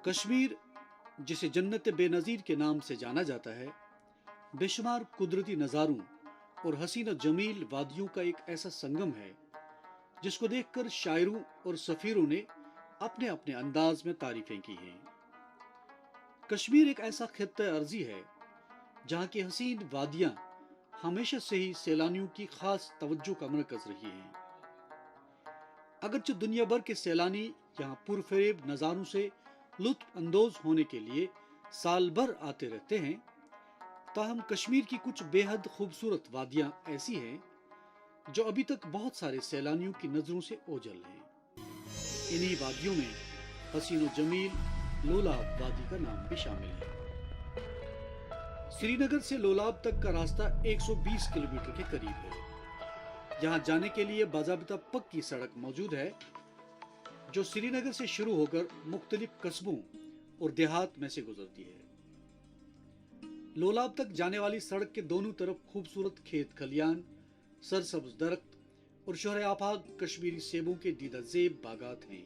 کشمیر، جسے جنت بے نظیر کے نام سے جانا جاتا ہے، بے شمار قدرتی نظاروں اور حسین و جمیل وادیوں کا ایک ایسا سنگم ہے جس کو دیکھ کر شاعروں اور سفیروں نے اپنے اپنے انداز میں تعریفیں کی ہیں۔ کشمیر ایک ایسا خطہ ارضی ہے جہاں کی حسین وادیاں ہمیشہ سے ہی سیلانیوں کی خاص توجہ کا مرکز رہی ہیں۔ اگرچہ دنیا بھر کے سیلانی یہاں پرفریب نظاروں سے لطف اندوز ہونے کے لیے سال بھر آتے رہتے ہیں، تاہم کشمیر کی کچھ بے حد خوبصورت وادیاں ایسی ہیں جو ابھی تک بہت سارے سیلانیوں کی نظروں سے اوجھل ہیں۔ انہی وادیوں میں حسین و جمیل لولاب وادی کا نام بھی شامل ہے۔ سری نگر سے لولاب تک کا راستہ 120 کلومیٹر کے قریب ہے۔ یہاں جانے کے لیے باضابطہ پکی سڑک موجود ہے جو سری نگر سے شروع ہو کر مختلف قصبوں اور دیہات میں سے گزرتی ہے۔ لولاب تک جانے والی سڑک کے دونوں طرف خوبصورت کھیت کھلیان، سرسبز درخت اور شہر آفاق کشمیری سیبوں کے دیدہ زیب باغات ہیں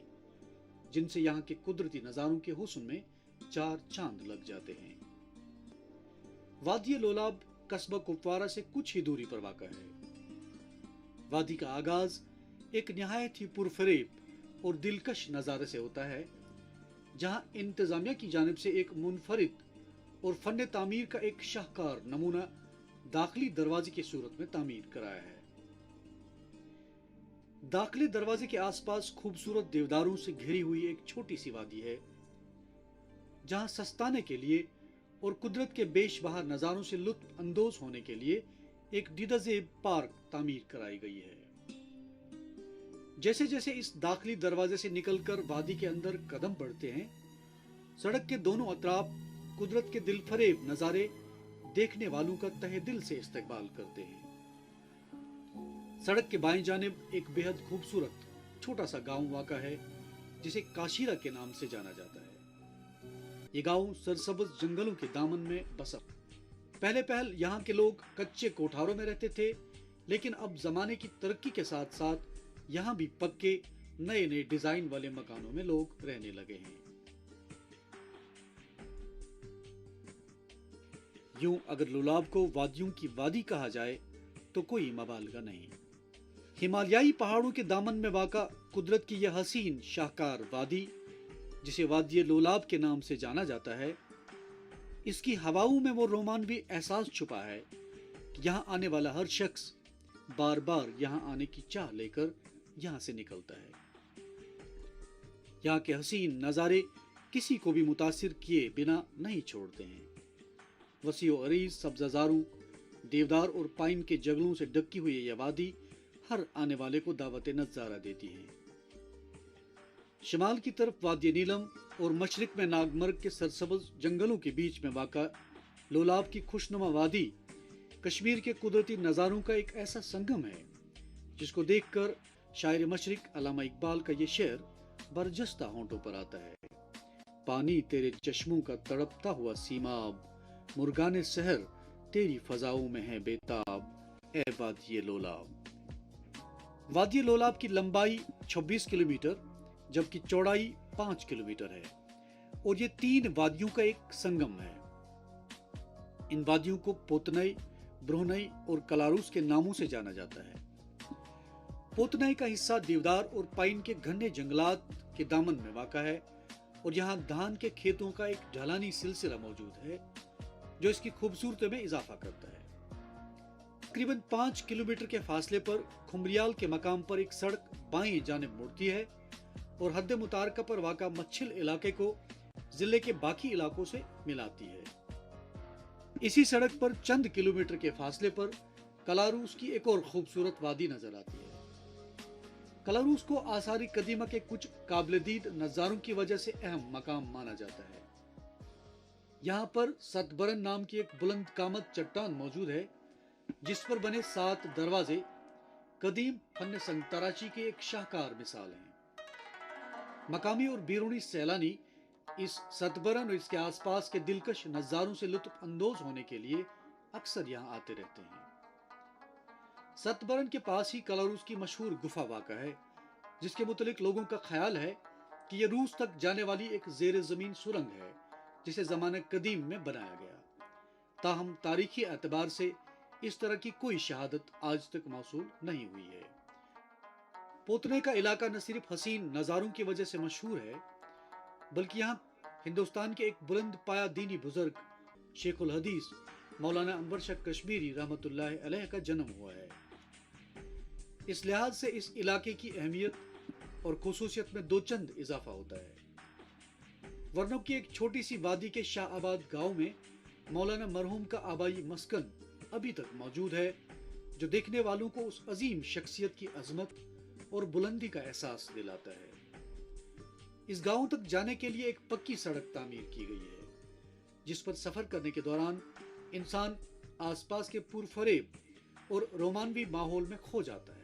جن سے یہاں کے قدرتی نظاروں کے حسن میں چار چاند لگ جاتے ہیں۔ وادی لولاب قصبہ کپوارہ سے کچھ ہی دوری پر واقع ہے۔ وادی کا آغاز ایک نہایت ہی پرفریب اور دلکش نظارے سے ہوتا ہے جہاں انتظامیہ کی جانب سے ایک منفرد اور فن تعمیر کا ایک شاہکار نمونہ داخلی دروازے کی صورت میں تعمیر کرایا ہے۔ داخلی دروازے کے آس پاس خوبصورت دیوداروں سے گھری ہوئی ایک چھوٹی سی وادی ہے جہاں سستانے کے لیے اور قدرت کے بیش بہا نظاروں سے لطف اندوز ہونے کے لیے ایک دیدہ زیب پارک تعمیر کرائی گئی ہے۔ جیسے جیسے اس داخلی دروازے سے نکل کر وادی کے اندر قدم بڑھتے ہیں، سڑک کے دونوں اطراف قدرت کے دل فریب نظارے دیکھنے والوں کا تہہ دل سے استقبال کرتے ہیں۔ سڑک کے بائیں جانب ایک بے حد خوبصورت چھوٹا سا گاؤں واقع ہے جسے کاشیرا کے نام سے جانا جاتا ہے۔ یہ گاؤں سرسبز جنگلوں کے دامن میں بسا۔ پہلے یہاں کے لوگ کچے کوٹھاروں میں رہتے تھے، لیکن اب زمانے کی ترقی کے ساتھ ساتھ یہاں بھی پکے نئے نئے ڈیزائن والے مکانوں میں لوگ رہنے لگے ہیں۔ یوں اگر لولاب کو وادیوں کی وادی کہا جائے تو کوئی مبالغہ نہیں۔ ہمالیائی پہاڑوں کے دامن میں واقع قدرت کی یہ حسین شاہکار وادی، جسے وادی لولاب کے نام سے جانا جاتا ہے، اس کی ہواؤں میں وہ رومانوی احساس چھپا ہے کہ یہاں آنے والا ہر شخص بار بار یہاں آنے کی چاہ لے کر یہاں سے نکلتا ہے۔ یہاں کے حسین نظارے کسی کو بھی متاثر کیے بنا نہیں چھوڑتے ہیں۔ وسیع و عریض سبززاروں، دیودار اور پائن کے جنگلوں سے ڈکی ہوئی یہ وادی ہر آنے والے کو دعوت نظارہ دیتی ہے۔ شمال کی طرف وادی نیلم اور مشرق میں ناگمرگ کے سرسبز جنگلوں کے بیچ میں واقع لولاب کی خوشنما وادی کشمیر کے قدرتی نظاروں کا ایک ایسا سنگم ہے جس کو دیکھ کر شاعر مشرق علامہ اقبال کا یہ شعر برجستہ ہونٹوں پر آتا ہے۔ پانی تیرے چشموں کا تڑپتا ہوا سیماب، مرغان سحر تیری فضاؤں میں ہے بیتاب، اے وادی لولاب۔ وادی لولاب کی لمبائی 26 کلومیٹر جبکہ چوڑائی 5 کلومیٹر ہے اور یہ 3 وادیوں کا ایک سنگم ہے۔ ان وادیوں کو پوتنئی، برہنئی اور کلاروس کے ناموں سے جانا جاتا ہے۔ پوتنئی کا حصہ دیودار اور پائن کے گھنے جنگلات کے دامن میں واقع ہے اور یہاں دھان کے کھیتوں کا ایک ڈھلانی سلسلہ موجود ہے جو اس کی خوبصورتی میں اضافہ کرتا ہے۔ تقریباً 5 کلومیٹر کے فاصلے پر کھمریال کے مقام پر ایک سڑک بائیں جانب مڑتی ہے اور حد متارکہ پر واقع مچھل علاقے کو ضلع کے باقی علاقوں سے ملاتی ہے۔ اسی سڑک پر چند کلومیٹر کے فاصلے پر کلاروس کی ایک اور خوبصورت وادی نظر آتی ہے۔ کلاروس کو آثار قدیمہ کے کچھ قابل دید نظاروں کی وجہ سے اہم مقام مانا جاتا ہے۔ یہاں پر ستبرن نام کی ایک بلند قامت چٹان موجود ہے جس پر بنے 7 دروازے قدیم فن سنگ تراشی کی ایک شاہکار مثال ہیں۔ مقامی اور بیرونی سیلانی اس ستبرن اور اس کے آس پاس کے دلکش نظاروں سے لطف اندوز ہونے کے لیے اکثر یہاں آتے رہتے ہیں۔ ستبرن کے پاس ہی کلاروس کی مشہور گفا واقع ہے جس کے متعلق لوگوں کا خیال ہے کہ یہ روس تک جانے والی ایک زیر زمین سرنگ ہے جسے زمانہ قدیم میں بنایا گیا، تاہم تاریخی اعتبار سے اس طرح کی کوئی شہادت آج تک موصول نہیں ہوئی ہے۔ پوتنے کا علاقہ نہ صرف حسین نظاروں کی وجہ سے مشہور ہے، بلکہ یہاں ہندوستان کے ایک بلند پایہ دینی بزرگ شیخ الحدیث مولانا انور شاہ کشمیری رحمۃ اللہ علیہ کا جنم ہوا ہے۔ اس لحاظ سے اس علاقے کی اہمیت اور خصوصیت میں دو چند اضافہ ہوتا ہے۔ ورنو کی ایک چھوٹی سی وادی کے شاہ آباد گاؤں میں مولانا مرحوم کا آبائی مسکن ابھی تک موجود ہے، جو دیکھنے والوں کو اس عظیم شخصیت کی عظمت اور بلندی کا احساس دلاتا ہے۔ اس گاؤں تک جانے کے لیے ایک پکی سڑک تعمیر کی گئی ہے، جس پر سفر کرنے کے دوران انسان آس پاس کے پرفریب اور رومانوی ماحول میں کھو جاتا ہے۔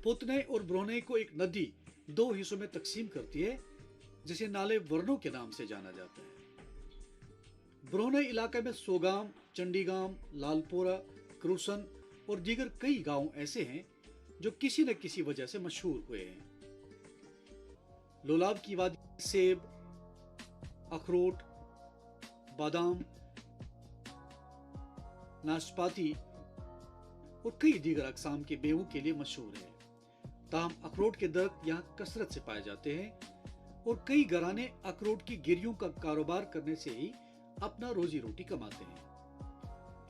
پوتنے اور برونئی کو ایک ندی دو حصوں میں تقسیم کرتی ہے، جسے نالے ورنو کے نام سے جانا جاتا ہے۔ برونئی علاقے میں سوگام، چنڈی گام، لال پورہ، کروسن اور دیگر کئی گاؤں ایسے ہیں جو کسی نہ کسی وجہ سے مشہور ہوئے ہیں۔ لولاب کی وادی سیب، اخروٹ، بادام، ناشپاتی اور کئی دیگر اقسام کے میووں کے لیے مشہور ہے۔ تاہم اخروٹ کے درخت یہاں کثرت سے پائے جاتے ہیں اور کئی گھرانے اخروٹ کی گریوں کا کاروبار کرنے سے ہی اپنا روزی روٹی کماتے ہیں۔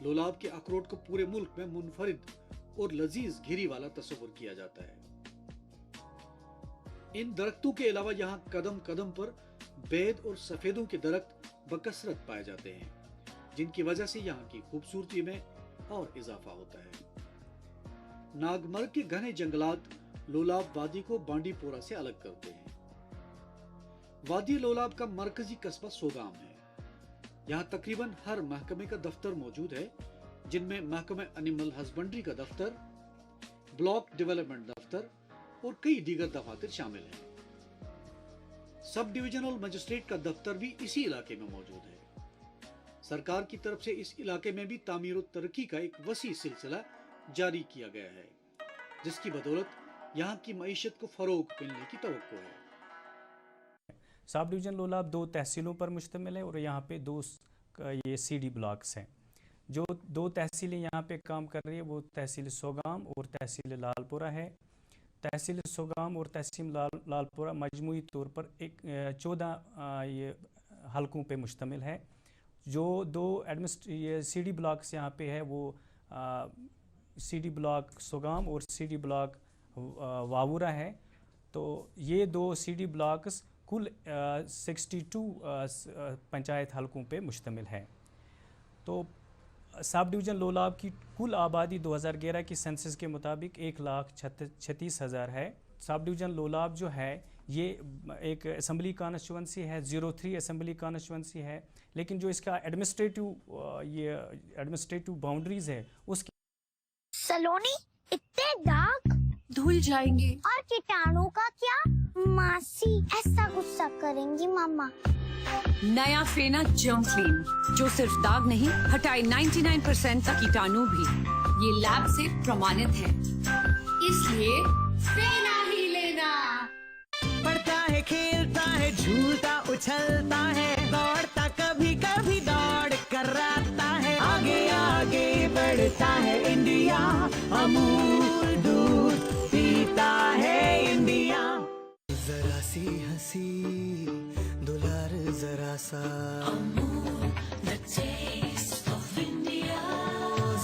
لولاب کے اخروٹ کو پورے ملک میں منفرد اور لذیذ گھری والا تصور کیا جاتا ہے۔ ان درختوں کے علاوہ یہاں قدم قدم پر بید اور سفیدوں کے درخت بکثرت پائے جاتے ہیں، جن کی وجہ سے یہاں کی خوبصورتی میں اور اضافہ ہوتا ہے۔ ناگمرگ کے گھنے جنگلات لولاب وادی کو بانڈی پورہ سے الگ کرتے ہیں۔ وادی لولاب کا مرکزی قصبہ سوگام ہے۔ یہاں تقریباً ہر محکمے کا دفتر موجود ہے، جن میں محکمہ اینیمل ہسبنڈری کا دفتر، بلاک ڈیولپمنٹ دفتر اور کئی دیگر دفاتر شامل ہیں۔ سب ڈویژنل مجسٹریٹ کا دفتر بھی اسی علاقے میں موجود ہے۔ سرکار کی طرف سے اس علاقے میں بھی تعمیر و ترقی کا ایک وسیع سلسلہ جاری کیا گیا ہے، جس کی بدولت یہاں کی معیشت کو فروغ ملنے کی توقع ہے۔ سب ڈویژن لولاب دو تحصیلوں پر مشتمل ہے اور یہاں پہ دو یہ سی ڈی بلاکس ہیں۔ جو دو تحصیلیں یہاں پہ کام کر رہی ہے وہ تحصیل سوگام اور تحصیل لال پورہ ہے۔ تحصیل سوگام اور تحصیل لال پورہ مجموعی طور پر 14 یہ حلقوں پہ مشتمل ہے۔ جو دو سی ڈی بلاکس یہاں پہ ہے وہ سی ڈی بلاک سوگام اور سی ڈی بلاک واورا ہے۔ تو یہ دو سی ڈی بلاکس کل 62 پنچایت حلقوں پہ مشتمل ہے۔ تو سب ڈویژن لولاب کی کل آبادی 2011 کی سینسس کے مطابق 1,36,000 ہے۔ سب ڈویژن لولاب جو ہے یہ ایک اسمبلی کانسٹیچوئنسی ہے، 03 اسمبلی کانسٹیچوئنسی ہے، لیکن جو اس کا ایڈمنسٹریٹو باؤنڈریز ہے اس کی سلونی اتنے داغ دھل جائیں گے اور کیٹانو کا کیا؟ ماسی ایسا غصہ کریں گی ماما۔ نیا فینا جرم کلین جو صرف داغ نہیں ہٹائے 99% تک کیٹانو بھی۔ یہ لیب سے پرمانت ہے، اس لیے فینا ہی لینا۔ پڑھتا ہے، کھیلتا ہے، جھولتا اچھلتا ہے، دوڑتا کبھی کبھی دوڑ کر آتا ہے، آگے آگے بڑھتا ہے انڈیا، امول دودھ پیتا ہے انڈیا۔ ذرا سی ہنسی دلار ذرا سا Amul the taste of India،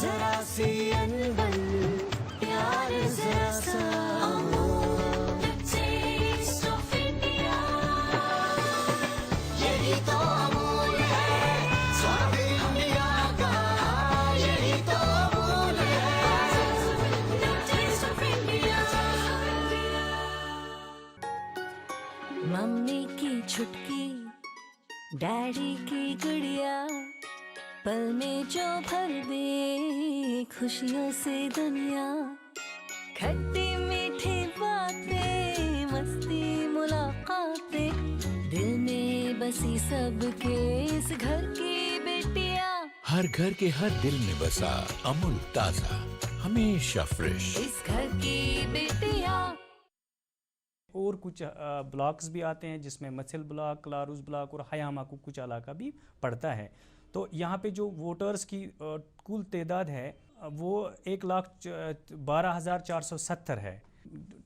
ذرا سی انبن پیار ذرا سا Amul the taste of India، یہی تو امول ہے سواد انڈیا کا، یہی تو امول ہے the taste of India۔ Mummy کی چھٹکی ڈیڈی کی گڑیا، پل میں جو بھر دے خوشیوں سے دنیا، کھٹی میٹھی باتیں مستی ملاقاتیں، دل میں بسی سب کے اس گھر کی بیٹیاں، ہر گھر کے ہر دل میں بسا امول تازہ ہمیشہ فریش، اس گھر کی بیٹیاں۔ और कुछ ब्लॉक्स भी आते हैं जिसमें मसल ब्लॉक, क्लारूस ब्लॉक और हयामा को कुछ इलाका भी पड़ता है। तो यहाँ पे जो वोटर्स की कुल तादाद है वो 1,12,470 है।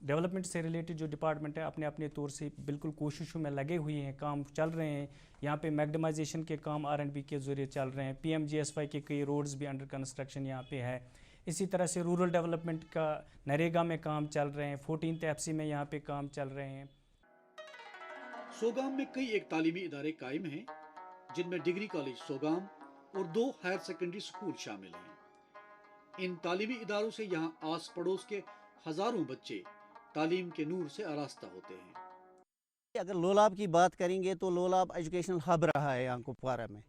डेवलपमेंट से रिलेटेड जो डिपार्टमेंट है अपने अपने तौर से बिल्कुल कोशिशों में लगे हुए हैं, काम चल रहे हैं। यहाँ पे मैगडमाइजेशन के काम R&B के ज़रिए चल रहे हैं। PMGSY के कई रोड्स भी अंडर कंस्ट्रक्शन यहाँ पे है। इसी तरह से रूरल डेवलपमेंट का नरेगा में काम चल रहे हैं। 14th FC में यहाँ पे काम चल रहे हैं। सोगाम में कई एक तालीमी इदारे कायम हैं जिनमें डिग्री कॉलेज सोगाम और 2 हायर सेकेंडरी स्कूल शामिल हैं। इन तालीमी इदारों से यहाँ आस पड़ोस के हजारों बच्चे तालीम के नूर से आरास्ता होते हैं। अगर लोलाब की बात करेंगे तो लोलाब एजुकेशनल हब रहा है यहाँ कुपवारा में।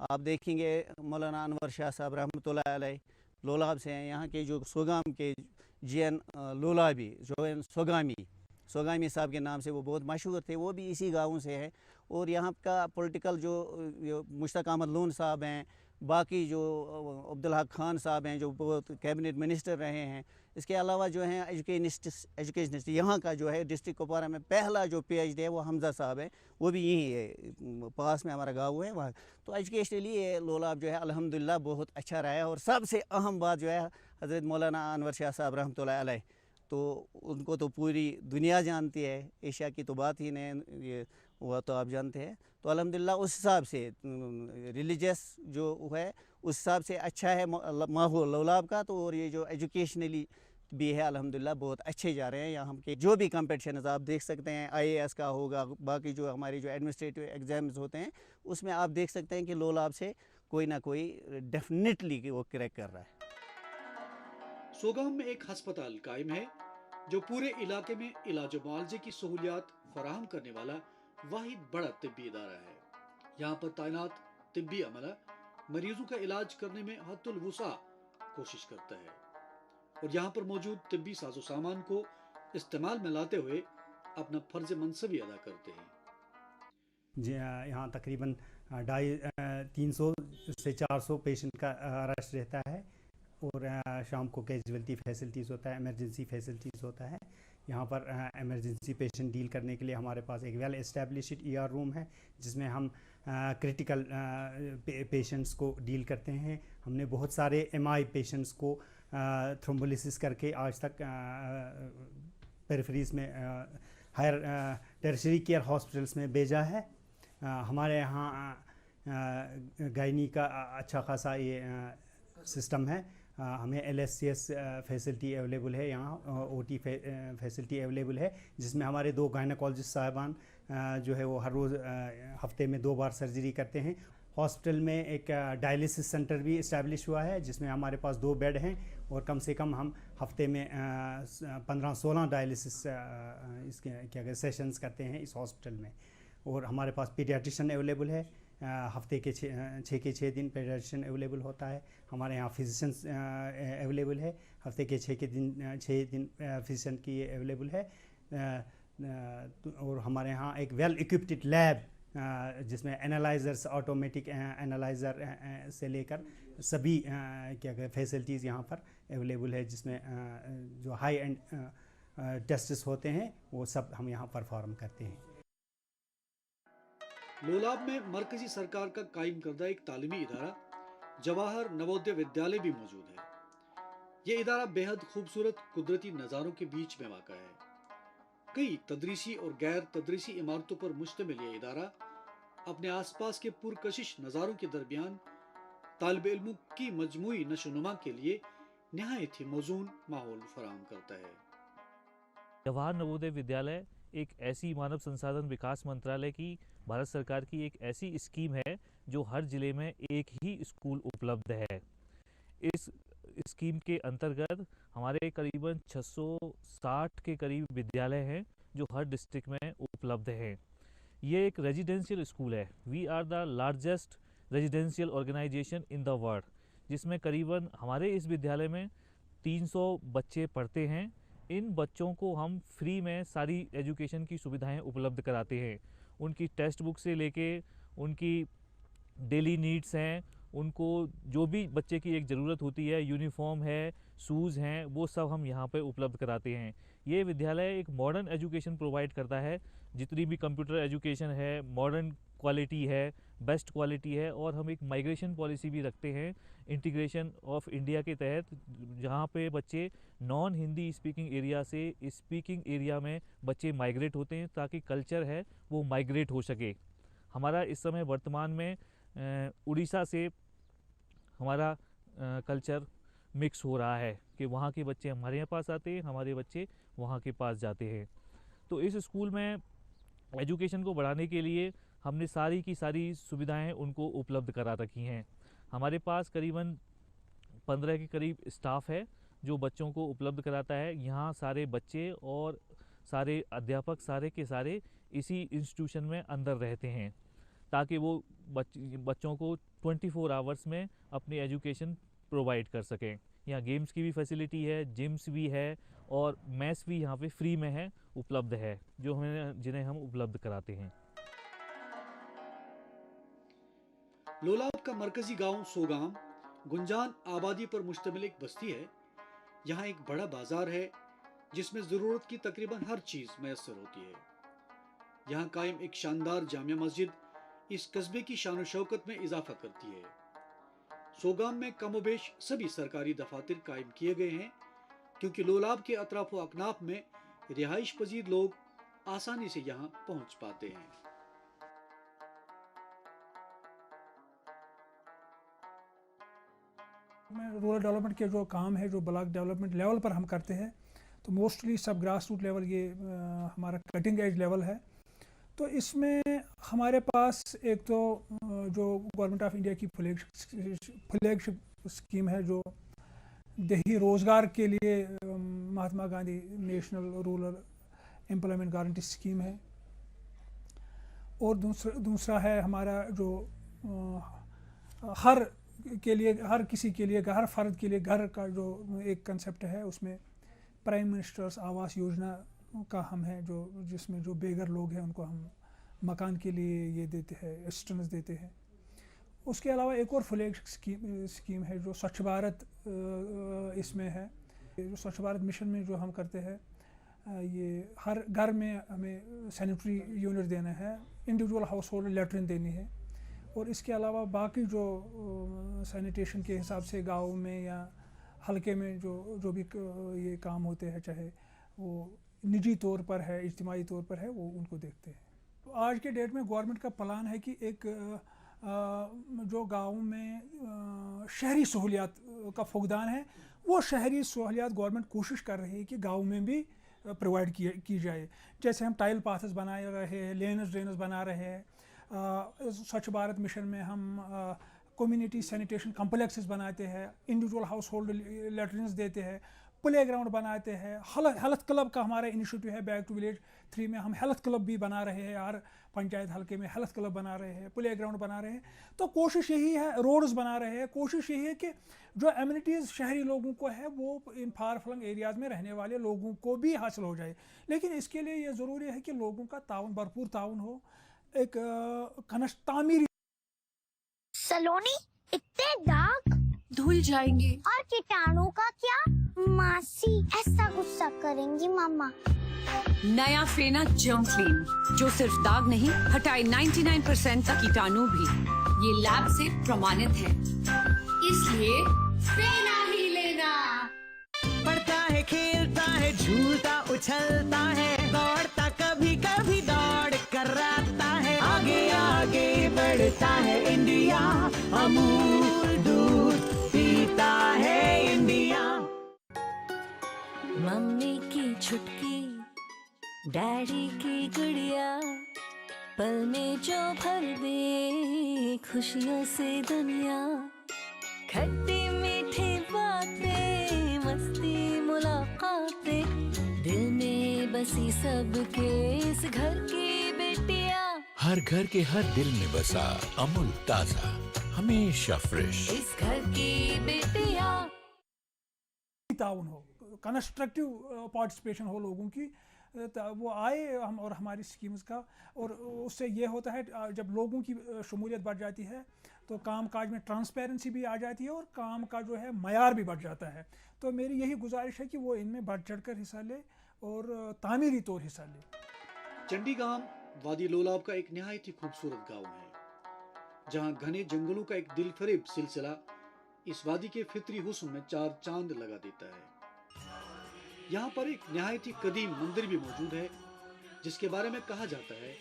आप देखेंगे मौलाना अनवर शाह साहब रहमतुल्लाह अलैह लोलाब से हैं। यहाँ के जो सोगाम के GN लोलाबी जो है सोगामी साहब के नाम से वो बहुत मशहूर थे, वो भी इसी गाँव से हैं। और यहाँ का पॉलिटिकल जो मुश्ताक अहमद लोन साहब हैं, बाकी जो अब्दुल हक खान साहब हैं जो बहुत कैबिनेट मिनिस्टर रहे हैं, इसके अलावा जो हैं एजुकेशनिस्ट यहाँ का जो है डिस्ट्रिक्ट कुपवारा में पहला जो PhD है वो हमजा साहब है, वो भी यहीं है, पास में हमारा गाँव है वहाँ। तो एजुकेशनली ये लोलाब जो है अल्हम्दुलिल्लाह बहुत अच्छा रहा है। और सबसे अहम बात जो है हज़रत मौलाना अनवर शाह साहब रहमतुल्लाह अलैह, तो उनको तो पूरी दुनिया जानती है, एशिया की तो बात ही नहीं, ये वो तो आप जानते हैं। तो अल्हम्दुलिल्लाह उस हिसाब से रिलीजियस जो है उस हिसाब से अच्छा है माहौल लोलाब का। तो और ये जो एजुकेशनली भी है अल्हम्दुलिल्लाह बहुत अच्छे जा रहे हैं। यहाँ के जो भी कंपटीशन आप देख सकते हैं, IAS का होगा, बाकी जो हमारी जो एडमिनिस्ट्रेटिव एग्ज़ाम्स होते हैं उसमें आप देख सकते हैं कि लोलाब से कोई ना कोई डेफिनेटली वो क्रैक कर रहा है। सोगाम में एक अस्पताल कायम है जो पूरे इलाके में इलाज मुआवजे की सहूलियात फराहम करने वाला वाहिद बड़ा तिब्बी इदारा है। यहाँ पर तैनात तिब्बी अमला मरीजों का इलाज करने में हद्दुल वुसा कोशिश करता है और यहाँ पर मौजूद तिब्बी साजो सामान को इस्तेमाल में लाते हुए अपना फर्ज मनसबी अदा करते हैं। यहाँ तकरीबन 300 से 400 पेशेंट का रश रहता है और शाम को कैजुअलिटी फैसिलिटीज़ होता है, इमरजेंसी फैसिलिटीज़ होता है। यहाँ पर इमरजेंसी पेशेंट डील करने के लिए हमारे पास एक वेल एस्टेब्लिश्ड ER रूम है जिसमें हम क्रिटिकल पेशेंट्स को डील करते हैं। हमने बहुत सारे MI पेशेंट्स को थ्रोम्बोलिसिस करके आज तक पेरिफेरीज में हायर टर्शियरी केयर हॉस्पिटल्स में भेजा है। हमारे यहाँ गायनी का अच्छा खासा ये सिस्टम है। हमें LSCS फैसिलिटी अवेलेबल है, यहाँ OT फैसिलिटी अवेलेबल है जिसमें हमारे 2 गायनेकोलॉजिस्ट साहिबान जो है वो हर रोज़ हफ्ते में 2 बार सर्जरी करते हैं। हॉस्पिटल में एक डायलिसिस सेंटर भी इस्टेब्लिश हुआ है जिसमें हमारे पास 2 बेड हैं और कम से कम हम हफ्ते में 15-16 डायलिसिस इसके क्या कहते सेशंस करते हैं इस हॉस्पिटल में। और हमारे पास पीडियाट्रिशियन अवेलेबल है, हफ्ते के 6 दिन पीडियाट्रिशियन अवेलेबल होता है। हमारे यहाँ फिजिशंस अवेलेबल है, हफ्ते के 6 दिन फिजिशन की अवेलेबल है। और हमारे यहाँ एक वेल इक्विप्ड लैब जिसमें एनालाइज़र्स, ऑटोमेटिक एनालाइज़र से लेकर सभी क्या कहते फैसिलिटीज़ यहाँ पर अवेलेबल है जिसमें जो हाई एंड टेस्ट्स होते हैं वो सब हम यहाँ परफॉर्म करते हैं। लोलाब में मरकजी सरकार का कायम करदा एक तालीमी इदारा जवाहर नवोदय विद्यालय भी मौजूद है। ये इदारा बेहद खूबसूरत कुदरती नज़ारों के बीच में वाक़ा है। कई तदरीसी और गैर तदरीसी इमारतों पर मुश्तमिल ये इदारा अपने आसपास के पुरकशिश नज़ारों के दरमियान तालिब इल्मों की मजमूई नशोनुमा के लिए निहायत ही मौजून माहौल फराहम करता है। जवाहर नवोदय विद्यालय एक ऐसी मानव संसाधन विकास मंत्रालय की भारत सरकार की एक ऐसी स्कीम है जो हर ज़िले में एक ही स्कूल उपलब्ध है। इस स्कीम के अंतर्गत हमारे करीबन 660 के करीब विद्यालय हैं जो हर डिस्ट्रिक्ट में उपलब्ध हैं। ये एक रेजिडेंशियल स्कूल है। We are the largest residential organisation in the world, जिसमें करीबन हमारे इस विद्यालय में 300 बच्चे पढ़ते हैं। इन बच्चों को हम फ्री में सारी एजुकेशन की सुविधाएं उपलब्ध कराते हैं। उनकी टेक्स्ट बुक से लेके उनकी डेली नीड्स हैं, उनको जो भी बच्चे की एक ज़रूरत होती है, यूनिफॉर्म है, शूज़ हैं, वो सब हम यहाँ पे उपलब्ध कराते हैं। ये विद्यालय एक मॉडर्न एजुकेशन प्रोवाइड करता है, जितनी भी कंप्यूटर एजुकेशन है, मॉडर्न क्वालिटी है, बेस्ट क्वालिटी है, और हम एक माइग्रेशन पॉलिसी भी रखते हैं इंटीग्रेशन ऑफ इंडिया के तहत, जहाँ पे बच्चे नॉन हिंदी स्पीकिंग एरिया से स्पीकिंग एरिया में बच्चे माइग्रेट होते हैं, ताकि कल्चर है वो माइग्रेट हो सके। हमारा इस समय वर्तमान में उड़ीसा से हमारा कल्चर मिक्स हो रहा है कि वहाँ के बच्चे हमारे यहाँ पास आते हैं, हमारे बच्चे वहाँ के पास जाते हैं। तो इस स्कूल में एजुकेशन को बढ़ाने के लिए हमने सारी की सारी सुविधाएं उनको उपलब्ध करा रखी हैं। हमारे पास करीबन 15 के करीब स्टाफ है जो बच्चों को उपलब्ध कराता है। यहाँ सारे बच्चे और सारे अध्यापक सारे के सारे इसी इंस्टीट्यूशन में अंदर रहते हैं, ताकि वो बच्चों को 24 आवर्स में अपनी एजुकेशन प्रोवाइड कर सकें। यहाँ गेम्स की भी फैसिलिटी है, जिम्स भी है, और मैथ्स भी यहाँ पे फ्री में है, उपलब्ध है, जिन्हें हम उपलब्ध कराते हैं। लोलाब का मरकजी गांव सोगाम गुंजान आबादी पर मुश्तमिल एक बस्ती है। यहाँ एक बड़ा बाजार है जिसमें ज़रूरत की तकरीबन हर चीज़ मैसर होती है। यहाँ कायम एक शानदार जामिया मस्जिद इस कस्बे की शान शौकत में इजाफा करती है। सोगाम में कमोबेश सभी सरकारी दफातर कायम किए गए हैं, क्योंकि लोलाब के अतराफ व अकनाफ में रिहाइश पजीर लोग आसानी से यहाँ पहुँच पाते हैं। रूरल डेवलपमेंट के जो काम है, जो ब्लॉक डेवलपमेंट लेवल पर हम करते हैं, तो मोस्टली सब ग्रास रूट लेवल ये हमारा कटिंग एज लेवल है। तो इसमें हमारे पास एक तो जो गवर्नमेंट ऑफ इंडिया की फ्लैगशिप स्कीम है, जो देही रोज़गार के लिए Mahatma Gandhi national rural employment guarantee scheme है। और दूसरा है हमारा जो हर किसी के लिए, हर फर्द के लिए घर का जो एक कंसेप्ट है, उसमें प्राइम मिनिस्टर्स आवास योजना का हम है, जो जिसमें जो बेघर लोग हैं उनको हम मकान के लिए ये देते हैं, असिस्टेंस देते हैं। उसके अलावा एक और फ्लैग स्कीम है जो स्वच्छ भारत इसमें है। जो स्वच्छ भारत मिशन में जो हम करते हैं, ये हर घर में हमें सैनिटरी यूनिट देना है, इंडिविजुअल हाउस होल्ड लेटरिन देनी है, और इसके अलावा बाकी जो सैनिटेशन के हिसाब से गाँव में या हल्के में जो भी ये काम होते हैं, चाहे वो निजी तौर पर है, इज्तिमाई तौर पर है, वो उनको देखते हैं। तो आज के डेट में गवर्नमेंट का प्लान है कि एक जो गाँव में शहरी सहूलियात का फुकदान है, वो शहरी सहूलियात गवर्नमेंट कोशिश कर रही है कि गाँव में भी प्रोवाइड की जाए। जैसे हम टाइल पाथ्स बना रहे हैं, लेन्स ड्रेन्स बना रहे हैं, स्वच्छ भारत मिशन में हम कम्युनिटी सैनिटेशन कम्प्लेक्सेस बनाते हैं, इंडिविजुअल हाउस होल्ड लेटरिन्स देते हैं, प्ले ग्राउंड बनाते हैं। हेल्थ क्लब का हमारा इनिशिएटिव है, बैक टू विलेज 3 में हम हेल्थ क्लब भी बना रहे हैं, हर पंचायत हल्के में हेल्थ क्लब बना रहे हैं, प्ले ग्राउंड बना रहे हैं। तो कोशिश यही है, रोड्स बना रहे हैं, कोशिश यही है कि जो एमिनिटीज़ शहरी लोगों को है वो इन फार फ्लंग एरियाज़ में रहने वाले लोगों को भी हासिल हो जाए। लेकिन इसके लिए ये ज़रूरी है कि लोगों का ताउन, भरपूर ताउन हो। एक तामीरी सलोनी, इतने दाग धुल जाएंगे। और कीटाणु का क्या? मासी ऐसा गुस्सा करेंगी मामा। नया फेना जर्म क्लीन, जो सिर्फ दाग नहीं हटाए 99% तक कीटाणु भी। ये लैब से प्रमाणित है, इसलिए फेना ही लेना। पढ़ता है, खेलता है, झूलता उछलता है, दौड़ता कभी कभी दौड़ कराता है, आगे आगे बढ़ता है इंडिया, अमूल दूध पीता है इंडिया। मम्मी की छुटकी, डैडी की गुड़िया, पल में जो भर दे खुशियों से दुनिया, खट्टी मीठी बातें, मस्ती मुलाकातें, दिल में बसी सबके इस घर की बेटियां। हर घर के हर दिल में बसा अमूल ताजा, हमेशा फ्रेश। इस घर की बेटियां। ताउन हो, कंस्ट्रक्टिव पार्टिसिपेशन हो लोगों की, वो आए हम और हमारी स्कीम्स का, और उससे ये होता है जब लोगों की शमूलियत बढ़ जाती है तो काम काज में ट्रांसपेरेंसी भी आ जाती है और काम का जो है मयार भी बढ़ जाता है। तो मेरी यही गुजारिश है कि वो इनमें बढ़ चढ़ कर हिस्सा ले और तामीरी तौर हिस्सा ले। चंडीगाम वादी लोलाब का एक निहायत ही खूबसूरत गांव है, जहां घने जंगलों का एक दिलफरेब सिलसिला इस वादी के फितरी हुस्न में चार चांद लगा देता है। यहाँ पर एक निहायत ही कदीम मंदिर भी मौजूद है, जिसके बारे में कहा जाता है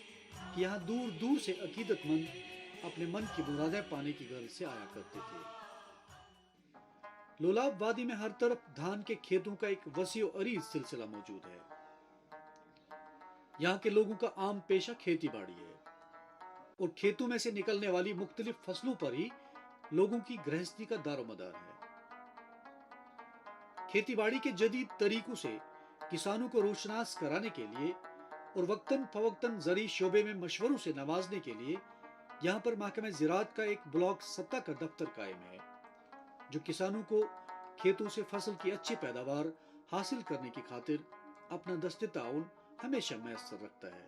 कि यहाँ दूर दूर से अकीदतमंद अपने मन की मुरादें पाने की गर्ज से आया करते थे। लोलाब वादी में हर तरफ धान के खेतों का एक वसी और अरीज सिलसिला मौजूद है। यहाँ के लोगों का आम पेशा खेती बाड़ी है और खेतों में से निकलने वाली मुख्तलिफ फसलों पर ही लोगों की गृहस्थी का दारोमदार है। खेती बाड़ी के जदीद तरीकों से किसानों को रोशनास कराने के लिए और वक्तन फवक्तन ज़री शोबे में मशवरों से नवाजने के लिए यहाँ पर महकमे ज़राअत का एक ब्लॉक सत्ता का दफ्तर कायम है, जो किसानों को खेतों से फसल की अच्छी पैदावार हासिल करने की खातिर अपना दस्ते ताउन हमेशा मैसर रखता है।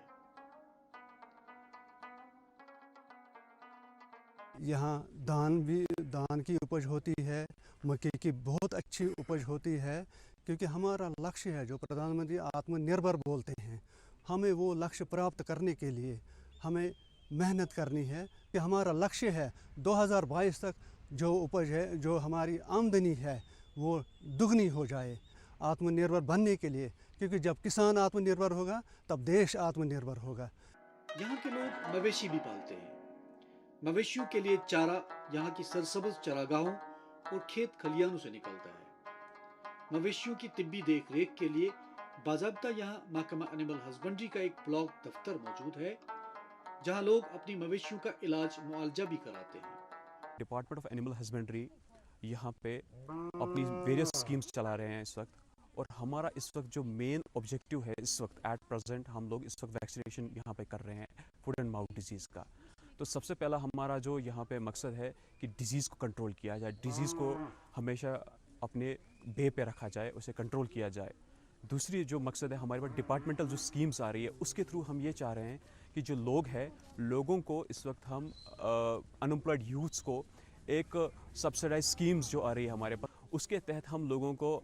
यहाँ धान की उपज होती है, मक्के की बहुत अच्छी उपज होती है, क्योंकि हमारा लक्ष्य है जो प्रधानमंत्री आत्मनिर्भर बोलते हैं, हमें वो लक्ष्य प्राप्त करने के लिए हमें मेहनत करनी है कि हमारा लक्ष्य है 2022 तक जो उपज है, जो हमारी आमदनी है वो दुगनी हो जाए आत्मनिर्भर बनने के लिए, क्योंकि जब किसान आत्मनिर्भर होगा तब देश आत्मनिर्भर होगा। यहाँ के लोग मवेशी भी पालते हैं। मवेशियों के लिए चारा यहाँ की सरसब्ज चरागाहों और खेत खलियानों से निकलता है। मवेशियों की तिब्बी देख रेख के लिए बाज़ाब्ता यहाँ महकमा एनिमल हस्बेंड्री का एक ब्लॉक दफ्तर मौजूद है, जहाँ लोग अपनी मवेशियों का इलाज मुआलजा भी कराते हैं। डिपार्टमेंट ऑफ एनिमल हस्बेंड्री यहाँ पे अपनी वेरियस स्कीम्स चला रहे हैं इस वक्त, और हमारा इस वक्त जो मेन ऑब्जेक्टिव है इस वक्त एट प्रेजेंट हम लोग इस वक्त वैक्सीनेशन यहाँ पे कर रहे हैं फुट एंड माउथ डिजीज़ का। तो सबसे पहला हमारा जो यहाँ पे मकसद है कि डिज़ीज़ को कंट्रोल किया जाए, डिज़ीज़ को हमेशा अपने बे पे रखा जाए, उसे कंट्रोल किया जाए। दूसरी जो मकसद है हमारे पास डिपार्टमेंटल जो स्कीम्स आ रही है उसके थ्रू हम ये चाह रहे हैं कि जो लोग हैं लोगों को इस वक्त हम अनएम्प्लॉयड यूथ्स को एक सब्सिडाइज स्कीम्स जो आ रही है हमारे पास, उसके तहत हम लोगों को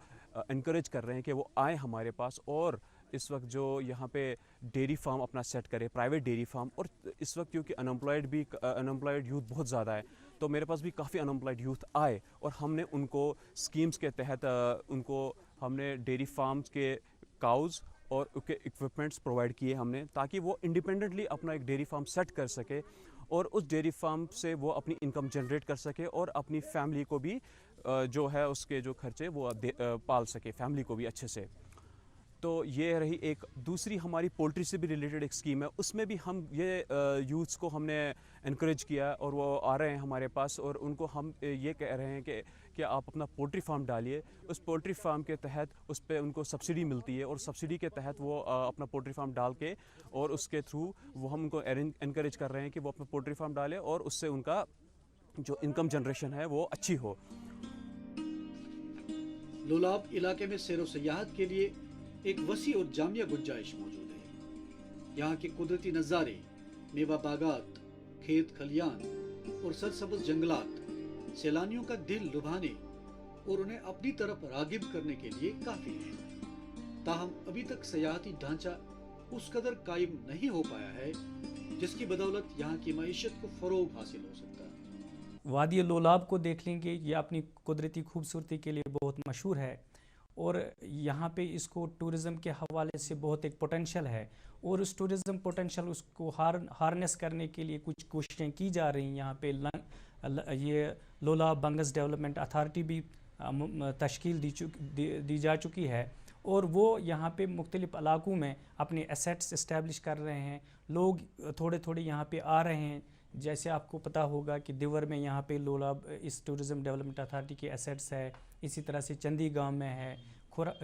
इनकरेज कर रहे हैं कि वो आए हमारे पास और इस वक्त जो यहाँ पे डेयरी फार्म अपना सेट करे, प्राइवेट डेयरी फार्म। और इस वक्त क्योंकि अनएम्प्लॉयड यूथ बहुत ज़्यादा है, तो मेरे पास भी काफ़ी अनएम्प्लॉयड यूथ आए और हमने उनको स्कीम्स के तहत उनको हमने डेयरी फार्म्स के काउज़ और उसके इक्विपमेंट्स प्रोवाइड किए हमने, ताकि वो इंडिपेंडेंटली अपना एक डेयरी फार्म सेट कर सके और उस डेयरी फार्म से वो अपनी इनकम जनरेट कर सके और अपनी फैमिली को भी जो है उसके जो खर्चे वो पाल सके, फैमिली को भी अच्छे से। तो ये रही एक दूसरी हमारी पोल्ट्री से भी रिलेटेड एक स्कीम है, उसमें भी हम ये यूथ्स को हमने इनकरेज किया और वो आ रहे हैं हमारे पास और उनको हम ये कह रहे हैं कि आप अपना पोल्ट्री फार्म डालिए। उस पोल्ट्री फार्म के तहत उस पर उनको सब्सिडी मिलती है और सब्सिडी के तहत वो अपना पोल्ट्री फार्म डाल के और उसके थ्रू वो हम उनको इनकरेज कर रहे हैं कि वो अपना पोल्ट्री फार्म डालें और उससे उनका जो इनकम जनरेशन है वो अच्छी हो। लोलाब इलाके में सैर व सयाहत के लिए एक वसी और जामिया गुंजाइश मौजूद है। यहाँ के कुदरती नज़ारे, मेवा बागात, खेत खलियान और सरसब्ज जंगलात सैलानियों का दिल लुभाने और उन्हें अपनी तरफ रागिब करने के लिए काफ़ी हैं। ताहम अभी तक सयाहती ढांचा उस कदर कायम नहीं हो पाया है जिसकी बदौलत यहाँ की मईशत को फ़रोग हासिल हो सकता है। वादी लोलाब को देख लेंगे, ये अपनी कुदरती खूबसूरती के लिए बहुत मशहूर है और यहाँ पे इसको टूरिज़म के हवाले से बहुत एक पोटेंशियल है और उस टूरिज़म पोटेंशियल उसको हार्नेस करने के लिए कुछ कोशिशें की जा रही हैं। यहाँ पे ये लोलाब बंगस डेवलपमेंट अथॉरिटी भी तश्कील दी जा चुकी है और वो यहाँ पे मुख्तलिफ़ इलाकों में अपने एसेट्स इस्टेब्लिश कर रहे हैं। लोग थोड़े थोड़े यहाँ पे आ रहे हैं। जैसे आपको पता होगा कि दिवर में यहाँ पे लोलाब इस टूरिज़म डेवलपमेंट अथॉरिटी के एसेट्स है, इसी तरह से चंदी गांव में है,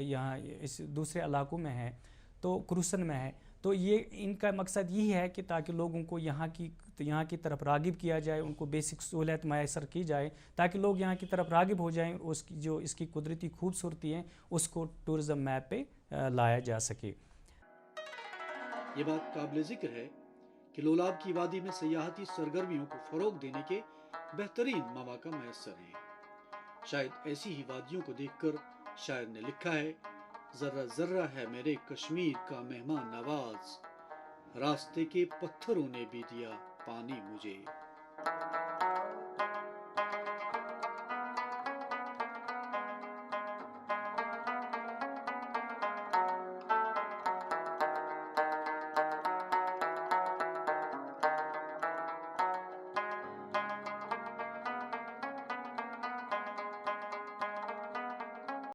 यहाँ इस दूसरे इलाकों में है, तो क्रूसन में है। तो ये इनका मकसद यही है कि ताकि लोगों को यहाँ की तरफ रागिब किया जाए, उनको बेसिक सहूलियत मैसर की जाए ताकि लोग यहाँ की तरफ रागिब हो जाएं, उसकी जो इसकी कुदरती खूबसूरती है उसको टूरिज़म मैप पे लाया जा सके। ये बात काबिल जिक्र है कि लोलाब की वादी में सयाहती सरगर्मियों को फरोग देने के बेहतरीन मौका मैसर हैं। शायद ऐसी ही वादियों को देखकर शायर ने लिखा है, जर्रा जर्रा है मेरे कश्मीर का मेहमान नवाज, रास्ते के पत्थरों ने भी दिया पानी मुझे।